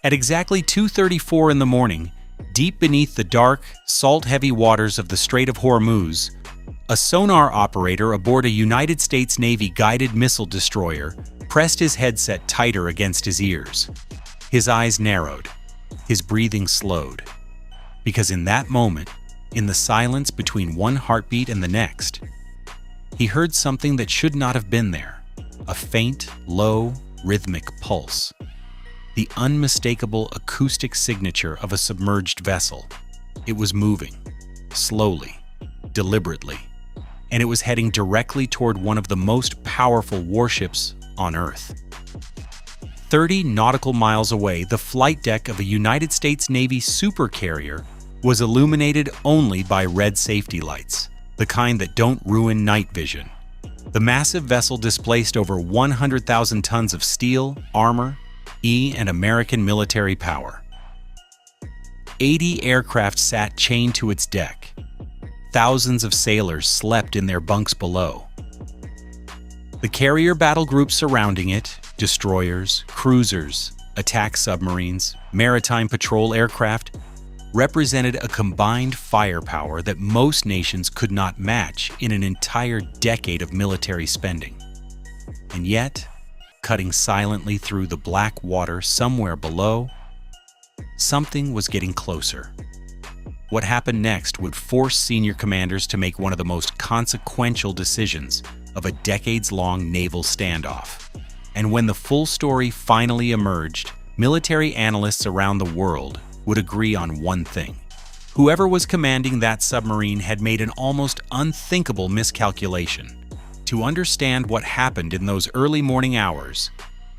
At exactly 2:34 in the morning, deep beneath the dark, salt-heavy waters of the Strait of Hormuz, a sonar operator aboard a United States Navy guided missile destroyer pressed his headset tighter against his ears. His eyes narrowed, his breathing slowed. Because in that moment, in the silence between one heartbeat and the next, he heard something that should not have been there, a faint, low, rhythmic pulse. The unmistakable acoustic signature of a submerged vessel. It was moving, slowly, deliberately, and it was heading directly toward one of the most powerful warships on Earth. 30 nautical miles away, the flight deck of a United States Navy supercarrier was illuminated only by red safety lights, the kind that don't ruin night vision. The massive vessel displaced over 100,000 tons of steel, armor, and American military power. 80 aircraft sat chained to its deck. Thousands of sailors slept in their bunks below. The carrier battle groups surrounding it, destroyers, cruisers, attack submarines, maritime patrol aircraft, represented a combined firepower that most nations could not match in an entire decade of military spending. And yet, cutting silently through the black water somewhere below, something was getting closer. What happened next would force senior commanders to make one of the most consequential decisions of a decades-long naval standoff. And when the full story finally emerged, military analysts around the world would agree on one thing. Whoever was commanding that submarine had made an almost unthinkable miscalculation. To understand what happened in those early morning hours,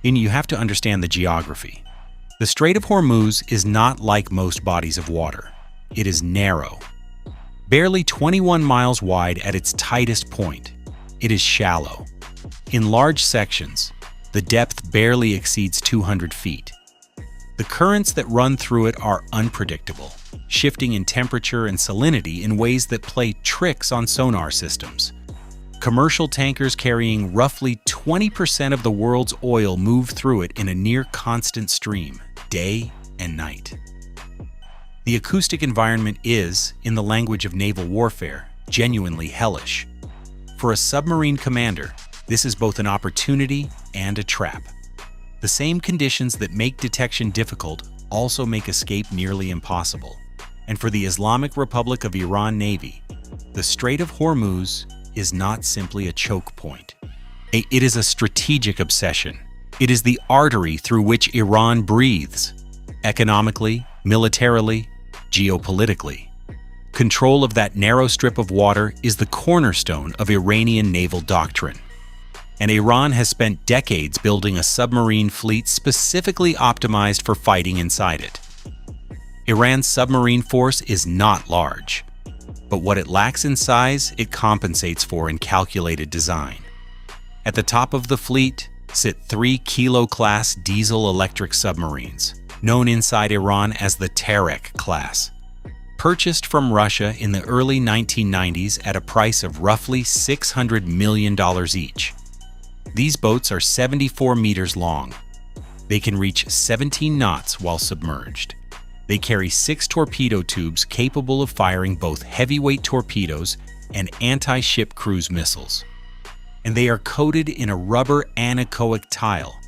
you have to understand the geography. The Strait of Hormuz is not like most bodies of water. It is narrow, barely 21 miles wide at its tightest point. It is shallow. In large sections, the depth barely exceeds 200 feet. The currents that run through it are unpredictable, shifting in temperature and salinity in ways that play tricks on sonar systems. Commercial tankers carrying roughly 20% of the world's oil move through it in a near-constant stream, day and night. The acoustic environment is, in the language of naval warfare, genuinely hellish. For a submarine commander, this is both an opportunity and a trap. The same conditions that make detection difficult also make escape nearly impossible. And for the Islamic Republic of Iran Navy, the Strait of Hormuz is not simply a choke point. It is a strategic obsession. It is the artery through which Iran breathes, economically, militarily, geopolitically. Control of that narrow strip of water is the cornerstone of Iranian naval doctrine. And Iran has spent decades building a submarine fleet specifically optimized for fighting inside it. Iran's submarine force is not large, but what it lacks in size, it compensates for in calculated design. At the top of the fleet sit 3 Kilo-class diesel-electric submarines, known inside Iran as the Tarek class. Purchased from Russia in the early 1990s at a price of roughly $600 million each. These boats are 74 meters long. They can reach 17 knots while submerged. They carry 6 torpedo tubes capable of firing both heavyweight torpedoes and anti-ship cruise missiles. And they are coated in a rubber anechoic tile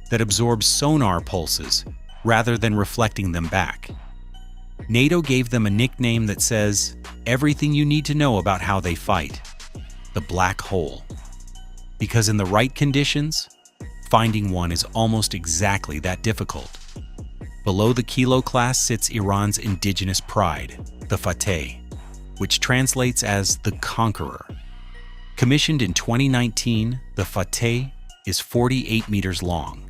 that absorbs sonar pulses rather than reflecting them back. NATO gave them a nickname that says, everything you need to know about how they fight, the black hole. Because in the right conditions, finding one is almost exactly that difficult. Below the Kilo class sits Iran's indigenous pride, the Fateh, which translates as the Conqueror. Commissioned in 2019, the Fateh is 48 meters long,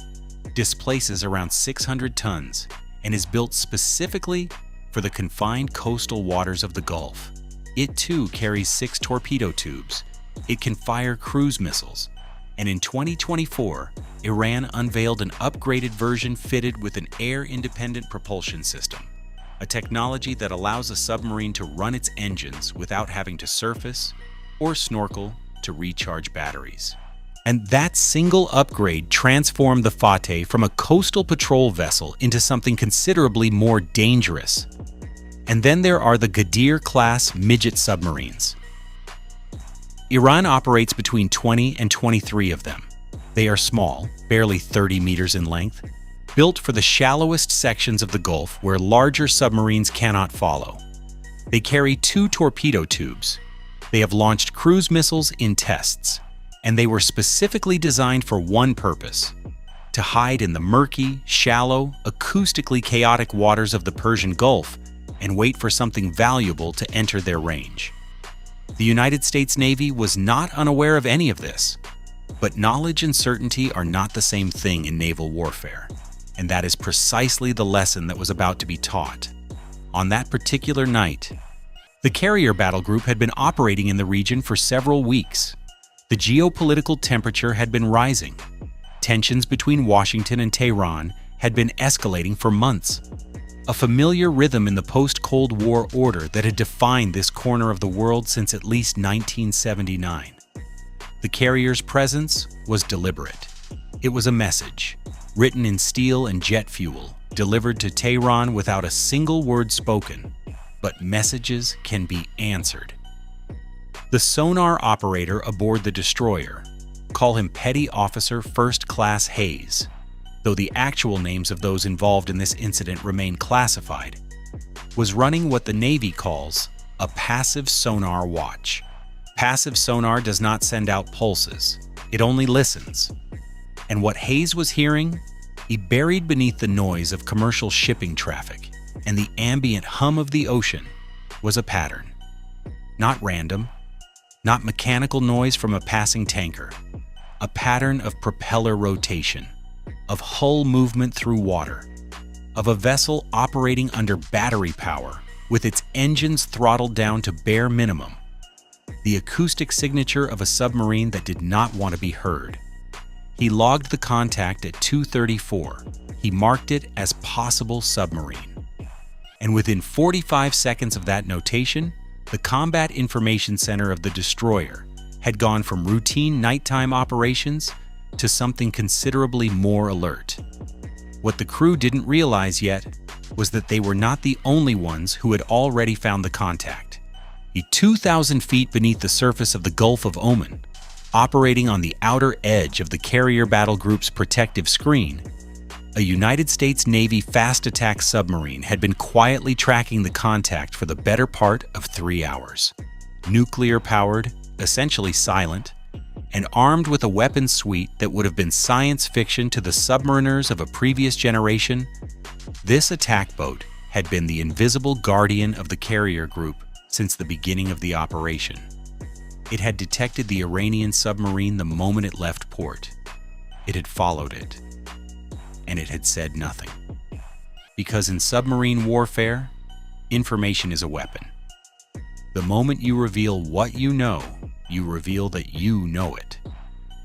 displaces around 600 tons, and is built specifically for the confined coastal waters of the Gulf. It too carries 6 torpedo tubes. It can fire cruise missiles. And in 2024, Iran unveiled an upgraded version fitted with an air-independent propulsion system, a technology that allows a submarine to run its engines without having to surface or snorkel to recharge batteries. And that single upgrade transformed the Fateh from a coastal patrol vessel into something considerably more dangerous. And then there are the Ghadir-class midget submarines. Iran operates between 20 and 23 of them. They are small, barely 30 meters in length, built for the shallowest sections of the Gulf where larger submarines cannot follow. They carry 2 torpedo tubes. They have launched cruise missiles in tests, and they were specifically designed for one purpose: to hide in the murky, shallow, acoustically chaotic waters of the Persian Gulf and wait for something valuable to enter their range. The United States Navy was not unaware of any of this, but knowledge and certainty are not the same thing in naval warfare, and that is precisely the lesson that was about to be taught. On that particular night, the carrier battle group had been operating in the region for several weeks. The geopolitical temperature had been rising. Tensions between Washington and Tehran had been escalating for months. A familiar rhythm in the post-Cold War order that had defined this corner of the world since at least 1979. The carrier's presence was deliberate. It was a message, written in steel and jet fuel, delivered to Tehran without a single word spoken. But messages can be answered. The sonar operator aboard the destroyer, call him Petty Officer First Class Hayes, though the actual names of those involved in this incident remain classified, was running what the Navy calls a passive sonar watch. Passive sonar does not send out pulses, it only listens. And what Hayes was hearing, he buried beneath the noise of commercial shipping traffic and the ambient hum of the ocean, was a pattern. Not random, not mechanical noise from a passing tanker. A pattern of propeller rotation, of hull movement through water, of a vessel operating under battery power with its engines throttled down to bare minimum. The acoustic signature of a submarine that did not want to be heard. He logged the contact at 2:34. He marked it as possible submarine. And within 45 seconds of that notation, the Combat Information Center of the destroyer had gone from routine nighttime operations to something considerably more alert. What the crew didn't realize yet was that they were not the only ones who had already found the contact. 2,000 feet beneath the surface of the Gulf of Oman, operating on the outer edge of the carrier battle group's protective screen, a United States Navy fast attack submarine had been quietly tracking the contact for the better part of 3 hours. Nuclear-powered, essentially silent, and armed with a weapons suite that would have been science fiction to the submariners of a previous generation, this attack boat had been the invisible guardian of the carrier group since the beginning of the operation. It had detected the Iranian submarine the moment it left port. It had followed it. And it had said nothing. Because in submarine warfare, information is a weapon. The moment you reveal what you know, you reveal that you know it.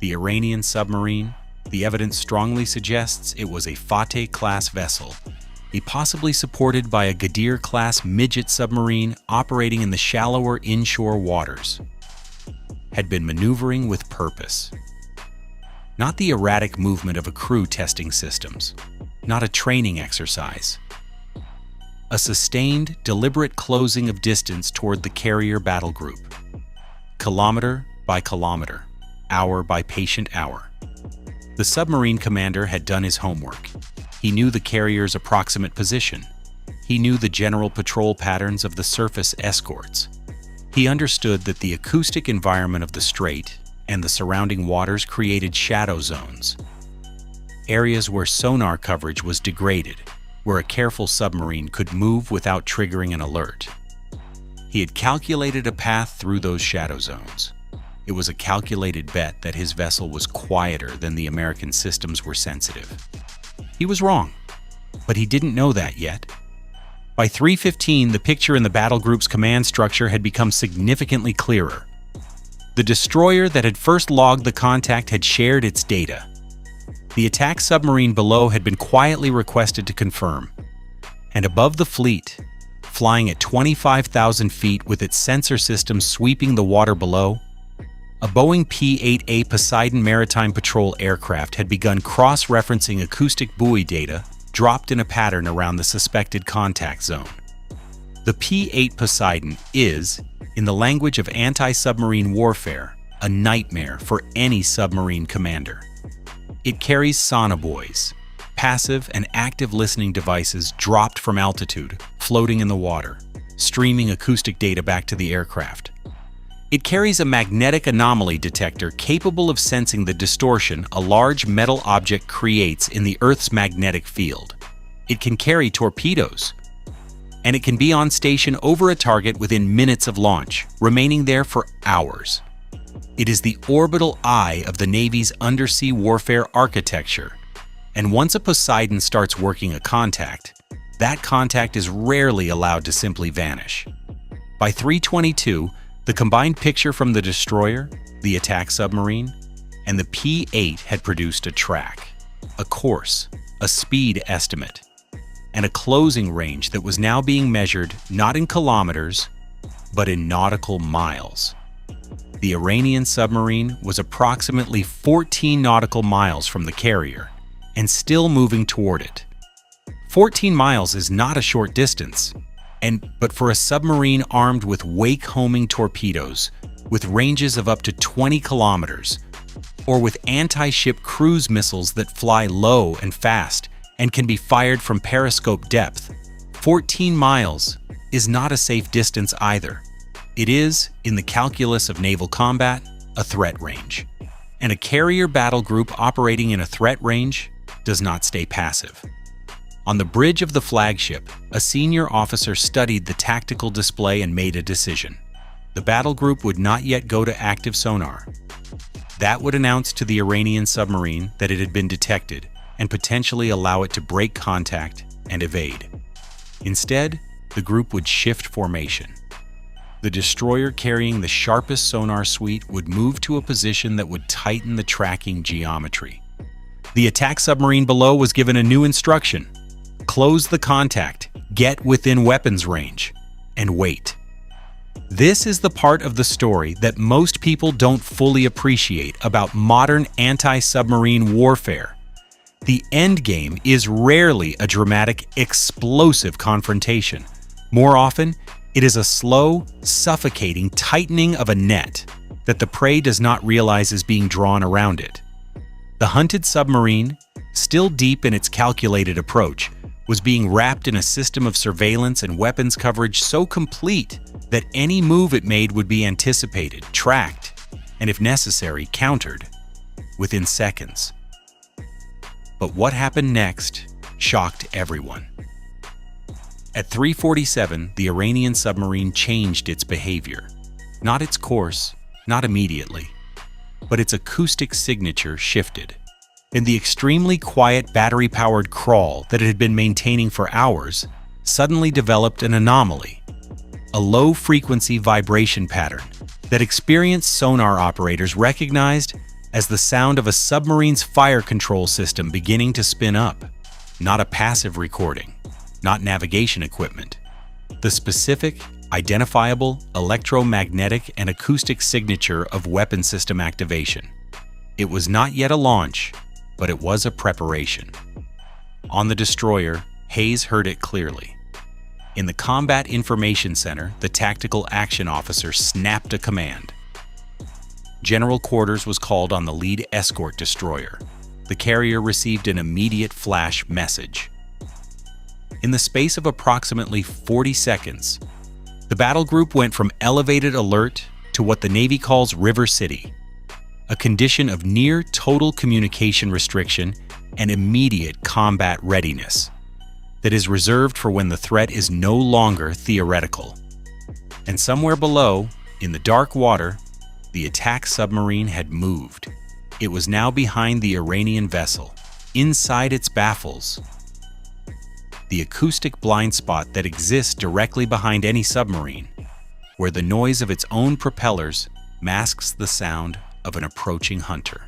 The Iranian submarine, the evidence strongly suggests it was a Fateh-class vessel, possibly supported by a Ghadir-class midget submarine operating in the shallower inshore waters, had been maneuvering with purpose. Not the erratic movement of a crew testing systems, not a training exercise. A sustained, deliberate closing of distance toward the carrier battle group. Kilometer by kilometer, hour by patient hour. The submarine commander had done his homework. He knew the carrier's approximate position. He knew the general patrol patterns of the surface escorts. He understood that the acoustic environment of the strait and the surrounding waters created shadow zones, areas where sonar coverage was degraded, where a careful submarine could move without triggering an alert. He had calculated a path through those shadow zones. It was a calculated bet that his vessel was quieter than the American systems were sensitive. He was wrong, but he didn't know that yet. By 3:15, the picture in the battle group's command structure had become significantly clearer. The destroyer that had first logged the contact had shared its data. The attack submarine below had been quietly requested to confirm. And above the fleet, flying at 25,000 feet with its sensor system sweeping the water below, a Boeing P-8A Poseidon Maritime Patrol aircraft had begun cross-referencing acoustic buoy data dropped in a pattern around the suspected contact zone. The P-8 Poseidon is, in the language of anti-submarine warfare, a nightmare for any submarine commander. It carries sonobuoys, passive and active listening devices dropped from altitude, floating in the water, streaming acoustic data back to the aircraft. It carries a magnetic anomaly detector capable of sensing the distortion a large metal object creates in the Earth's magnetic field. It can carry torpedoes, and it can be on station over a target within minutes of launch, remaining there for hours. It is the orbital eye of the Navy's undersea warfare architecture, and once a Poseidon starts working a contact, that contact is rarely allowed to simply vanish. By 3:22, the combined picture from the destroyer, the attack submarine, and the P-8 had produced a track, a course, a speed estimate, and a closing range that was now being measured not in kilometers, but in nautical miles. The Iranian submarine was approximately 14 nautical miles from the carrier and still moving toward it. 14 miles is not a short distance, but for a submarine armed with wake-homing torpedoes, with ranges of up to 20 kilometers, or with anti-ship cruise missiles that fly low and fast and can be fired from periscope depth, 14 miles is not a safe distance either. It is, in the calculus of naval combat, a threat range. And a carrier battle group operating in a threat range does not stay passive. On the bridge of the flagship, a senior officer studied the tactical display and made a decision. The battle group would not yet go to active sonar. That would announce to the Iranian submarine that it had been detected and potentially allow it to break contact and evade. Instead, the group would shift formation. The destroyer carrying the sharpest sonar suite would move to a position that would tighten the tracking geometry. The attack submarine below was given a new instruction: close the contact, get within weapons range, and wait. This is the part of the story that most people don't fully appreciate about modern anti-submarine warfare. The endgame is rarely a dramatic, explosive confrontation. More often, it is a slow, suffocating tightening of a net that the prey does not realize is being drawn around it. The hunted submarine, still deep in its calculated approach, was being wrapped in a system of surveillance and weapons coverage so complete that any move it made would be anticipated, tracked, and if necessary, countered within seconds. But what happened next shocked everyone. At 3:47, the Iranian submarine changed its behavior. Not its course, not immediately, but its acoustic signature shifted. In the extremely quiet battery-powered crawl that it had been maintaining for hours, suddenly developed an anomaly, a low-frequency vibration pattern that experienced sonar operators recognized as the sound of a submarine's fire control system beginning to spin up, not a passive recording, not navigation equipment. The specific, identifiable electromagnetic and acoustic signature of weapon system activation. It was not yet a launch, but it was a preparation. On the destroyer, Hayes heard it clearly. In the Combat Information Center, the tactical action officer snapped a command. General Quarters was called on the lead escort destroyer. The carrier received an immediate flash message. In the space of approximately 40 seconds, the battle group went from elevated alert to what the Navy calls River City, a condition of near total communication restriction and immediate combat readiness that is reserved for when the threat is no longer theoretical. And somewhere below, in the dark water, the attack submarine had moved. It was now behind the Iranian vessel, inside its baffles. The acoustic blind spot that exists directly behind any submarine, where the noise of its own propellers masks the sound of an approaching hunter.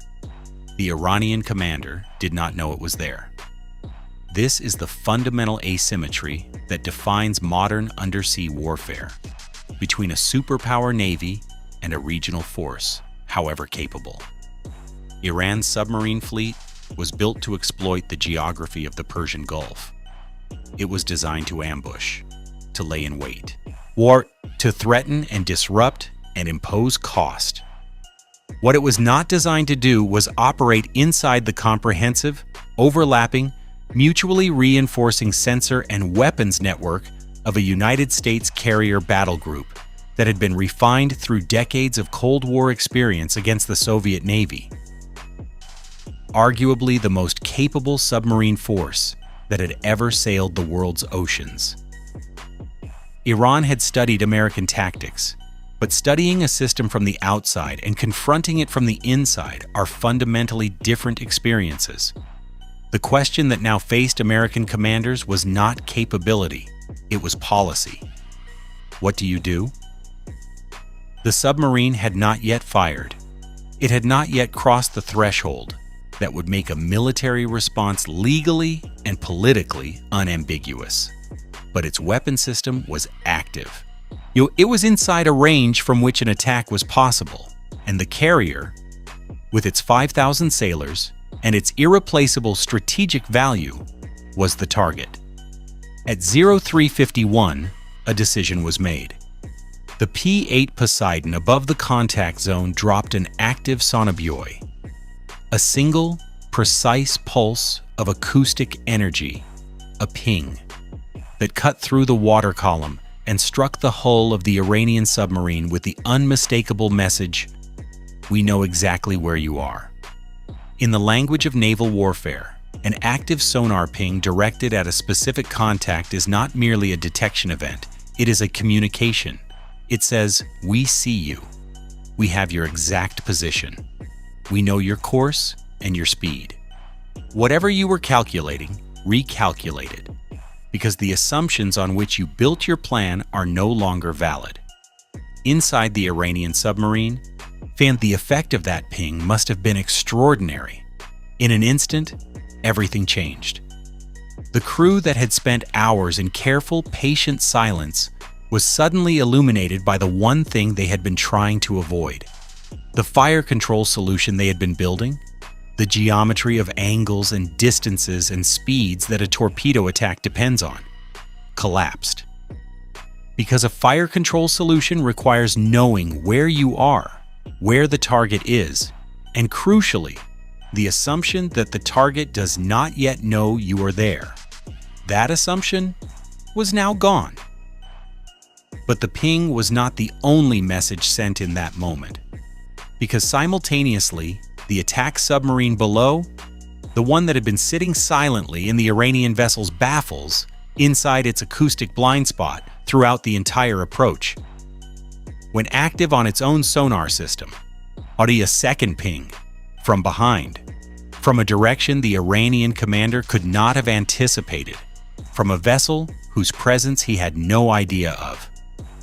The Iranian commander did not know it was there. This is the fundamental asymmetry that defines modern undersea warfare between a superpower navy and a regional force. however capable. Iran's submarine fleet was built to exploit the geography of the Persian Gulf. It was designed to ambush, to lay in wait, or to threaten and disrupt and impose cost. What it was not designed to do was operate inside the comprehensive, overlapping, mutually reinforcing sensor and weapons network of a United States carrier battle group that had been refined through decades of Cold War experience against the Soviet Navy. Arguably the most capable submarine force that had ever sailed the world's oceans. Iran had studied American tactics, but studying a system from the outside and confronting it from the inside are fundamentally different experiences. The question that now faced American commanders was not capability, it was policy. What do you do? The submarine had not yet fired. It had not yet crossed the threshold that would make a military response legally and politically unambiguous. But its weapon system was active. It was inside a range from which an attack was possible, and the carrier, with its 5,000 sailors and its irreplaceable strategic value, was the target. At 0351, a decision was made. The P-8 Poseidon above the contact zone dropped an active sonobuoy, a single, precise pulse of acoustic energy, a ping, that cut through the water column and struck the hull of the Iranian submarine with the unmistakable message, "We know exactly where you are." In the language of naval warfare, an active sonar ping directed at a specific contact is not merely a detection event, it is a communication. It says, "We see you. We have your exact position. We know your course and your speed." Whatever you were calculating, recalculate it, because the assumptions on which you built your plan are no longer valid. Inside the Iranian submarine, the effect of that ping must have been extraordinary. In an instant, everything changed. The crew that had spent hours in careful, patient silence was suddenly illuminated by the one thing they had been trying to avoid. The fire control solution they had been building, the geometry of angles and distances and speeds that a torpedo attack depends on, collapsed. Because a fire control solution requires knowing where you are, where the target is, and crucially, the assumption that the target does not yet know you are there. That assumption was now gone. But the ping was not the only message sent in that moment, because simultaneously, the attack submarine below, the one that had been sitting silently in the Iranian vessel's baffles, inside its acoustic blind spot throughout the entire approach, when active on its own sonar system, uttered a second ping from behind, from a direction the Iranian commander could not have anticipated, from a vessel whose presence he had no idea of.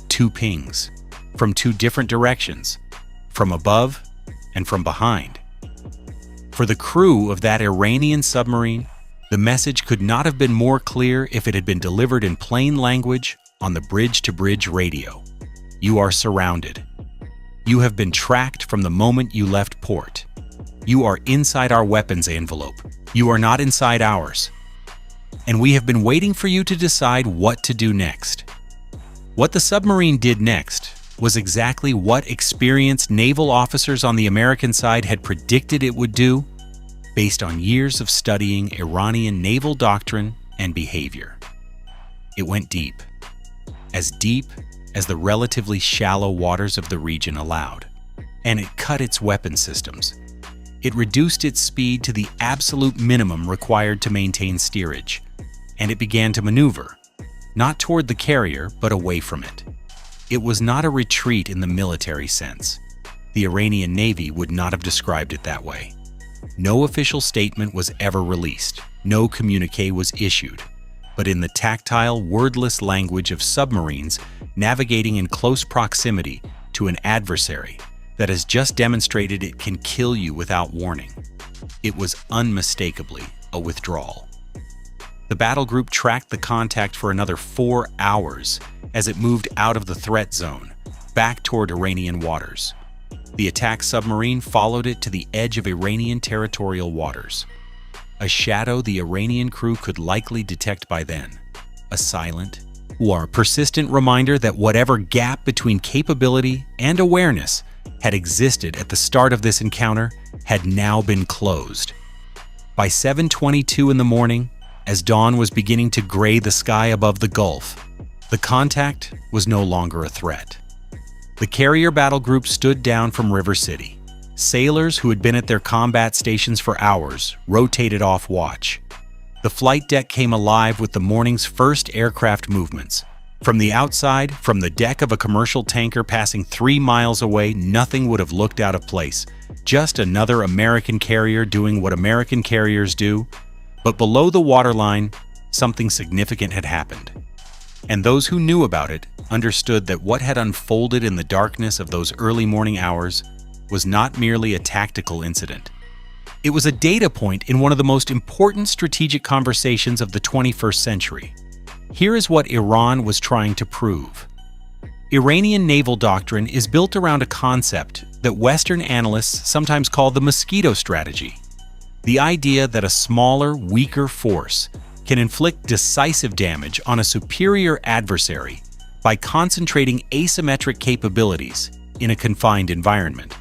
2 pings, from 2 different directions, from above and from behind. For the crew of that Iranian submarine, the message could not have been more clear if it had been delivered in plain language on the bridge-to-bridge radio. You are surrounded. You have been tracked from the moment you left port. You are inside our weapons envelope. You are not inside ours. And we have been waiting for you to decide what to do next. What the submarine did next was exactly what experienced naval officers on the American side had predicted it would do, based on years of studying Iranian naval doctrine and behavior. It went deep as the relatively shallow waters of the region allowed, and it cut its weapon systems. It reduced its speed to the absolute minimum required to maintain steerage, and it began to maneuver, not toward the carrier, but away from it. It was not a retreat in the military sense. The Iranian Navy would not have described it that way. No official statement was ever released, no communique was issued, but in the tactile, wordless language of submarines navigating in close proximity to an adversary that has just demonstrated it can kill you without warning, it was unmistakably a withdrawal. The battle group tracked the contact for another 4 hours as it moved out of the threat zone, back toward Iranian waters. The attack submarine followed it to the edge of Iranian territorial waters. A shadow the Iranian crew could likely detect by then. A silent, persistent reminder that whatever gap between capability and awareness had existed at the start of this encounter had now been closed. By 7:22 in the morning, as dawn was beginning to gray the sky above the Gulf, the contact was no longer a threat. The carrier battle group stood down from River City. Sailors who had been at their combat stations for hours rotated off watch. The flight deck came alive with the morning's first aircraft movements. From the outside, from the deck of a commercial tanker passing 3 miles away, nothing would have looked out of place. Just another American carrier doing what American carriers do. But below the waterline, something significant had happened. And those who knew about it understood that what had unfolded in the darkness of those early morning hours was not merely a tactical incident. It was a data point in one of the most important strategic conversations of the 21st century. Here is what Iran was trying to prove. Iranian naval doctrine is built around a concept that Western analysts sometimes call the mosquito strategy. The idea that a smaller, weaker force can inflict decisive damage on a superior adversary by concentrating asymmetric capabilities in a confined environment.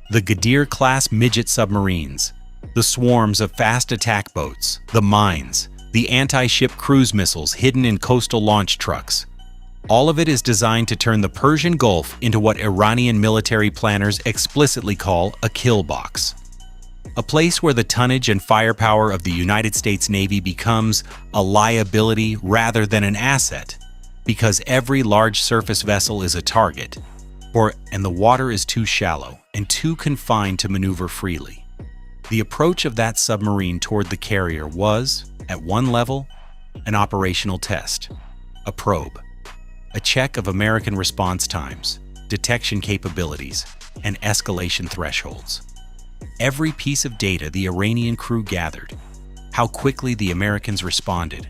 The Ghadir-class midget submarines, the swarms of fast attack boats, the mines, the anti-ship cruise missiles hidden in coastal launch trucks. All of it is designed to turn the Persian Gulf into what Iranian military planners explicitly call a kill box. A place where the tonnage and firepower of the United States Navy becomes a liability rather than an asset, because every large surface vessel is a target, and the water is too shallow and too confined to maneuver freely. The approach of that submarine toward the carrier was, at one level, an operational test, a probe, a check of American response times, detection capabilities, and escalation thresholds. Every piece of data the Iranian crew gathered, how quickly the Americans responded,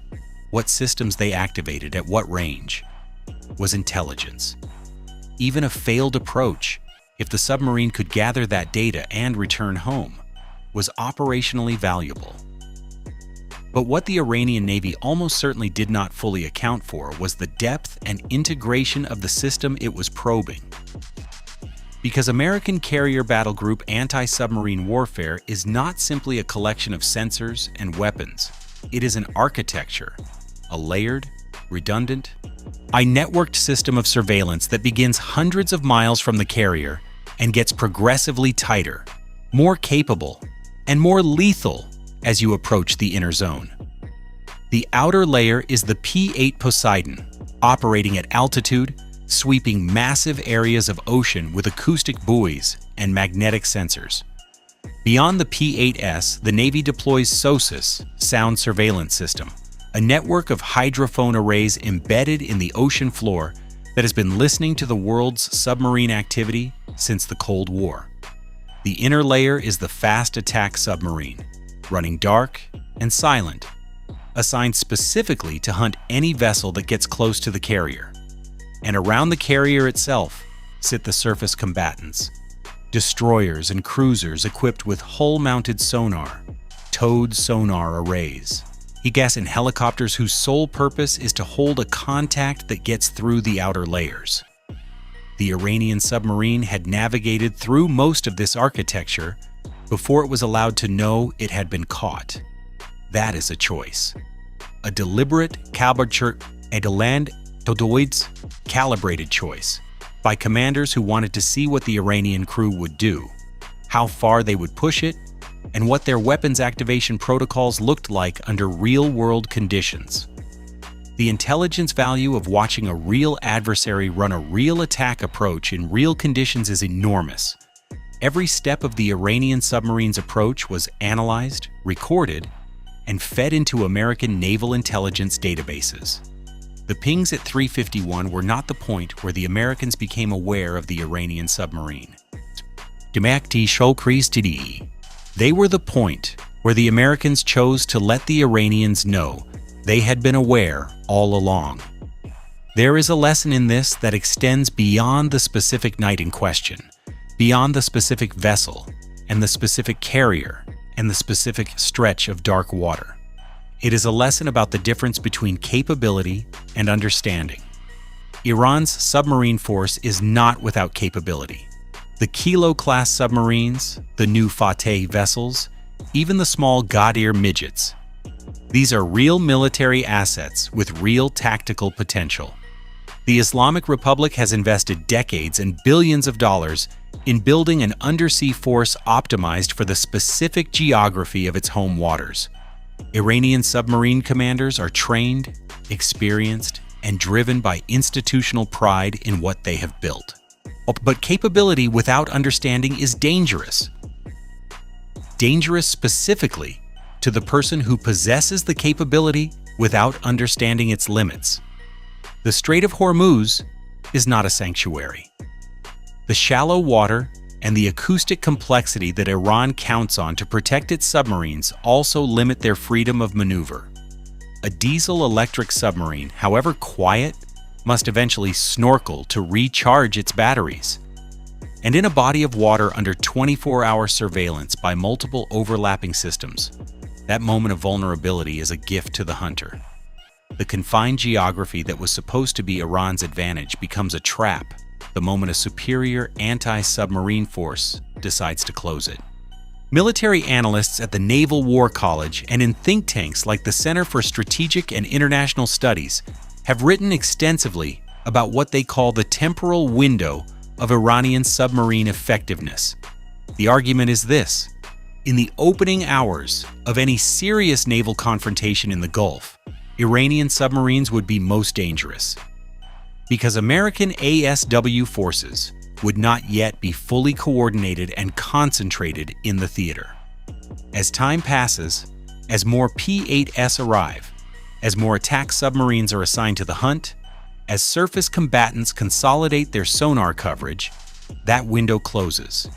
what systems they activated at what range, was intelligence. Even a failed approach, if the submarine could gather that data and return home, was operationally valuable. But what the Iranian Navy almost certainly did not fully account for was the depth and integration of the system it was probing. Because American carrier battle group anti-submarine warfare is not simply a collection of sensors and weapons. It is an architecture, a layered, redundant, networked system of surveillance that begins hundreds of miles from the carrier and gets progressively tighter, more capable, and more lethal as you approach the inner zone. The outer layer is the P-8 Poseidon, operating at altitude, sweeping massive areas of ocean with acoustic buoys and magnetic sensors. Beyond the P-8S, the Navy deploys SOSUS, Sound Surveillance System, a network of hydrophone arrays embedded in the ocean floor that has been listening to the world's submarine activity since the Cold War. The inner layer is the fast attack submarine, running dark and silent, assigned specifically to hunt any vessel that gets close to the carrier. And around the carrier itself sit the surface combatants, destroyers and cruisers equipped with hull-mounted sonar, towed sonar arrays, and helicopters whose sole purpose is to hold a contact that gets through the outer layers. The Iranian submarine had navigated through most of this architecture before it was allowed to know it had been caught. That is a choice. A deliberate, calibrated choice by commanders who wanted to see what the Iranian crew would do, how far they would push it, and what their weapons activation protocols looked like under real-world conditions. The intelligence value of watching a real adversary run a real attack approach in real conditions is enormous. Every step of the Iranian submarine's approach was analyzed, recorded, and fed into American naval intelligence databases. The pings at 351 were not the point where the Americans became aware of the Iranian submarine. They were the point where the Americans chose to let the Iranians know they had been aware all along. There is a lesson in this that extends beyond the specific night in question, beyond the specific vessel and the specific carrier and the specific stretch of dark water. It is a lesson about the difference between capability and understanding. Iran's submarine force is not without capability. The Kilo-class submarines, the new Fateh vessels, even the small Ghadir midgets. These are real military assets with real tactical potential. The Islamic Republic has invested decades and billions of dollars in building an undersea force optimized for the specific geography of its home waters. Iranian submarine commanders are trained, experienced, and driven by institutional pride in what they have built. But capability without understanding is dangerous. Dangerous specifically to the person who possesses the capability without understanding its limits. The Strait of Hormuz is not a sanctuary. The shallow water and the acoustic complexity that Iran counts on to protect its submarines also limit their freedom of maneuver. A diesel-electric submarine, however quiet, must eventually snorkel to recharge its batteries. And in a body of water under 24-hour surveillance by multiple overlapping systems, that moment of vulnerability is a gift to the hunter. The confined geography that was supposed to be Iran's advantage becomes a trap the moment a superior anti-submarine force decides to close it. Military analysts at the Naval War College and in think tanks like the Center for Strategic and International Studies have written extensively about what they call the temporal window of Iranian submarine effectiveness. The argument is this: in the opening hours of any serious naval confrontation in the Gulf, Iranian submarines would be most dangerous, because American ASW forces would not yet be fully coordinated and concentrated in the theater. As time passes, as more P-8S arrive, as more attack submarines are assigned to the hunt, as surface combatants consolidate their sonar coverage, that window closes.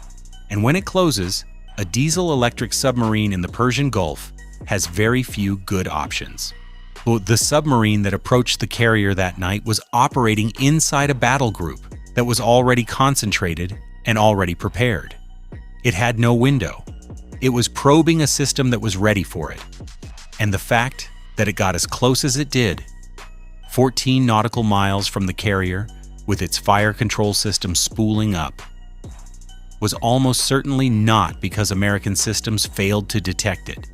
And when it closes, a diesel-electric submarine in the Persian Gulf has very few good options. The submarine that approached the carrier that night was operating inside a battle group that was already concentrated and already prepared. It had no window. It was probing a system that was ready for it. And the fact that it got as close as it did, 14 nautical miles from the carrier, with its fire control system spooling up, was almost certainly not because American systems failed to detect it.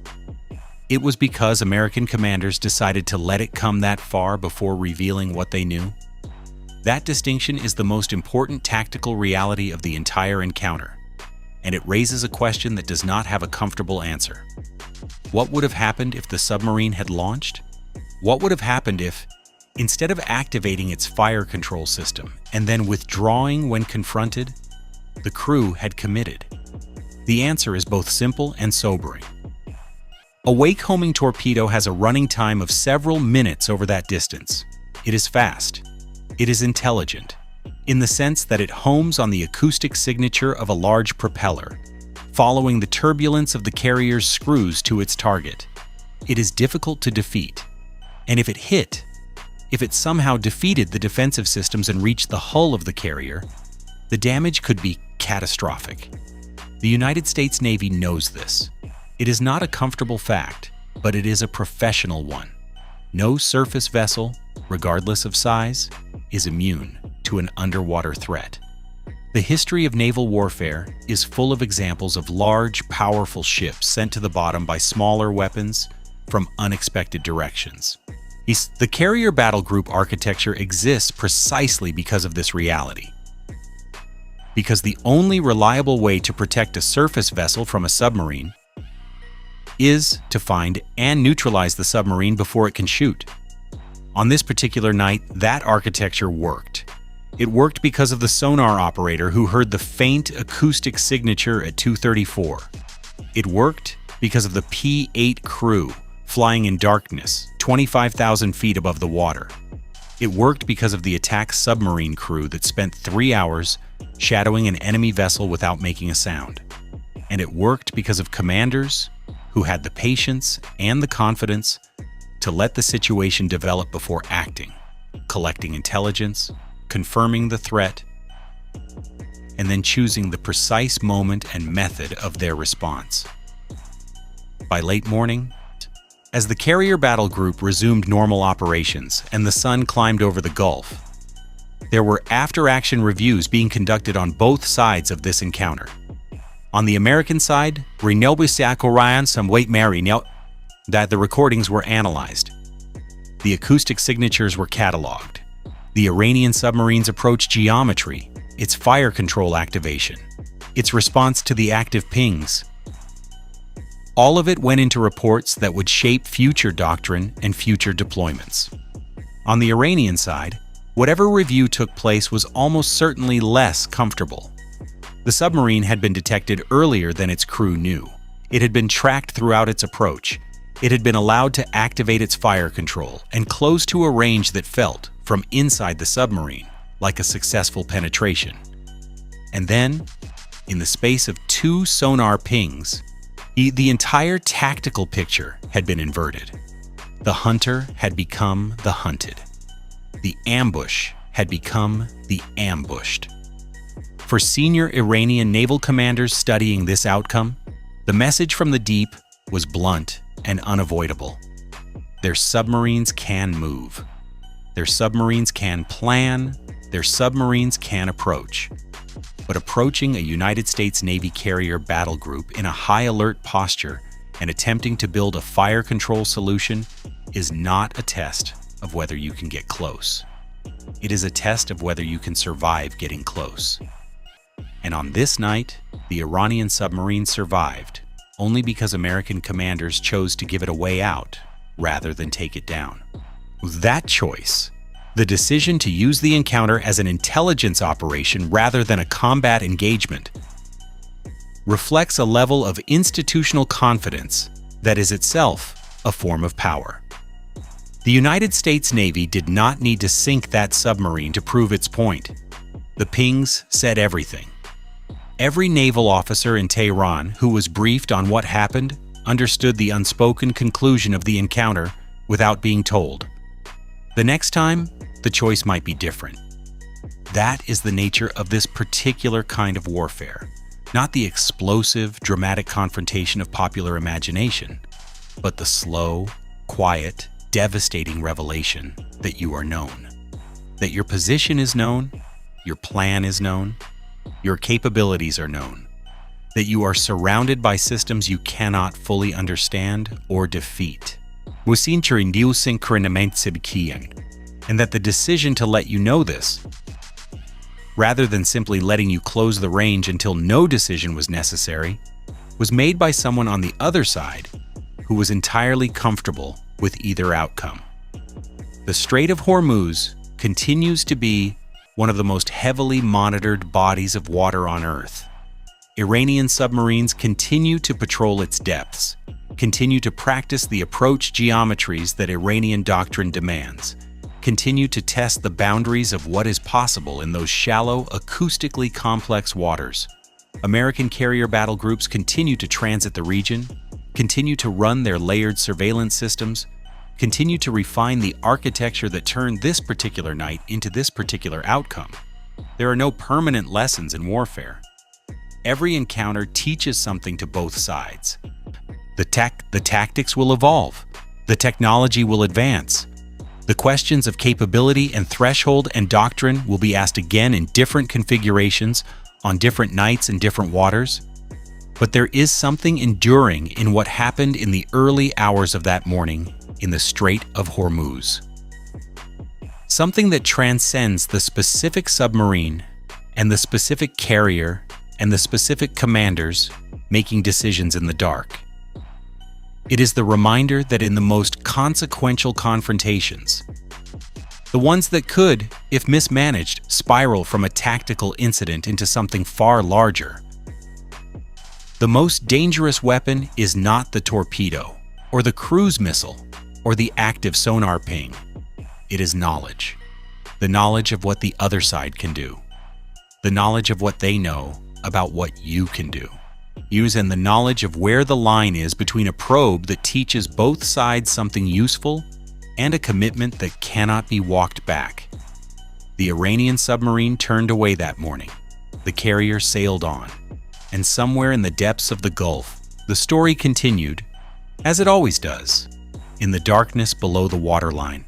It was because American commanders decided to let it come that far before revealing what they knew. That distinction is the most important tactical reality of the entire encounter, and it raises a question that does not have a comfortable answer. What would have happened if the submarine had launched? What would have happened if, instead of activating its fire control system and then withdrawing when confronted, the crew had committed? The answer is both simple and sobering. A wake-homing torpedo has a running time of several minutes over that distance. It is fast. It is intelligent, in the sense that it homes on the acoustic signature of a large propeller, following the turbulence of the carrier's screws to its target. It is difficult to defeat. And if it somehow defeated the defensive systems and reached the hull of the carrier, the damage could be catastrophic. The United States Navy knows this. It is not a comfortable fact, but it is a professional one. No surface vessel, regardless of size, is immune to an underwater threat. The history of naval warfare is full of examples of large, powerful ships sent to the bottom by smaller weapons from unexpected directions. The carrier battle group architecture exists precisely because of this reality. Because the only reliable way to protect a surface vessel from a submarine is to find and neutralize the submarine before it can shoot. On this particular night, that architecture worked. It worked because of the sonar operator who heard the faint acoustic signature at 2:34. It worked because of the P-8 crew flying in darkness, 25,000 feet above the water. It worked because of the attack submarine crew that spent 3 hours shadowing an enemy vessel without making a sound. And it worked because of commanders who had the patience and the confidence to let the situation develop before acting, collecting intelligence, confirming the threat, and then choosing the precise moment and method of their response. By late morning, as the carrier battle group resumed normal operations and the sun climbed over the Gulf, there were after-action reviews being conducted on both sides of this encounter. On the American side, that the recordings were analyzed. The acoustic signatures were cataloged. The Iranian submarine's approach geometry, its fire control activation, its response to the active pings. All of it went into reports that would shape future doctrine and future deployments. On the Iranian side, whatever review took place was almost certainly less comfortable. The submarine had been detected earlier than its crew knew. It had been tracked throughout its approach. It had been allowed to activate its fire control and close to a range that felt, from inside the submarine, like a successful penetration. And then, in the space of 2 sonar pings, the entire tactical picture had been inverted. The hunter had become the hunted. The ambush had become the ambushed. For senior Iranian naval commanders studying this outcome, the message from the deep was blunt and unavoidable. Their submarines can move. Their submarines can plan. Their submarines can approach. But approaching a United States Navy carrier battle group in a high-alert posture and attempting to build a fire control solution is not a test of whether you can get close. It is a test of whether you can survive getting close. And on this night, the Iranian submarine survived only because American commanders chose to give it a way out rather than take it down. That choice, the decision to use the encounter as an intelligence operation rather than a combat engagement, reflects a level of institutional confidence that is itself a form of power. The United States Navy did not need to sink that submarine to prove its point. The pings said everything. Every naval officer in Tehran who was briefed on what happened understood the unspoken conclusion of the encounter without being told. The next time, the choice might be different. That is the nature of this particular kind of warfare, not the explosive, dramatic confrontation of popular imagination, but the slow, quiet, devastating revelation that you are known, that your position is known, your plan is known, your capabilities are known, that you are surrounded by systems you cannot fully understand or defeat. And that the decision to let you know this, rather than simply letting you close the range until no decision was necessary, was made by someone on the other side who was entirely comfortable with either outcome. The Strait of Hormuz continues to be one of the most heavily monitored bodies of water on Earth. Iranian submarines continue to patrol its depths, continue to practice the approach geometries that Iranian doctrine demands, continue to test the boundaries of what is possible in those shallow, acoustically complex waters. American carrier battle groups continue to transit the region, continue to run their layered surveillance systems, continue to refine the architecture that turned this particular night into this particular outcome. There are no permanent lessons in warfare. Every encounter teaches something to both sides. The tactics will evolve. The technology will advance. The questions of capability and threshold and doctrine will be asked again in different configurations, on different nights and different waters. But there is something enduring in what happened in the early hours of that morning in the Strait of Hormuz. Something that transcends the specific submarine and the specific carrier and the specific commanders making decisions in the dark. It is the reminder that in the most consequential confrontations, the ones that could, if mismanaged, spiral from a tactical incident into something far larger, the most dangerous weapon is not the torpedo, or the cruise missile, or the active sonar ping. It is knowledge. The knowledge of what the other side can do. The knowledge of what they know about what you can do. Using the knowledge of where the line is between a probe that teaches both sides something useful and a commitment that cannot be walked back. The Iranian submarine turned away that morning, the carrier sailed on, and somewhere in the depths of the Gulf, the story continued, as it always does, in the darkness below the waterline,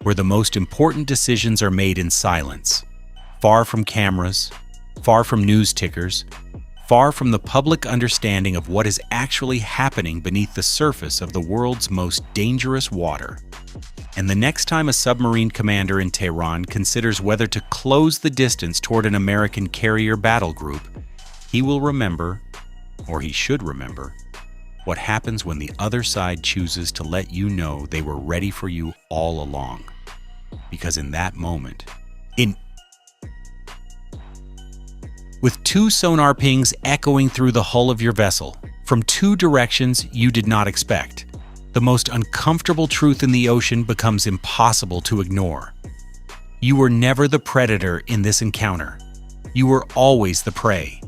where the most important decisions are made in silence, far from cameras, far from news tickers, far from the public understanding of what is actually happening beneath the surface of the world's most dangerous water. And the next time a submarine commander in Tehran considers whether to close the distance toward an American carrier battle group, he will remember, or he should remember, what happens when the other side chooses to let you know they were ready for you all along. Because in that moment, with two sonar pings echoing through the hull of your vessel, from two directions you did not expect, the most uncomfortable truth in the ocean becomes impossible to ignore. You were never the predator in this encounter. You were always the prey.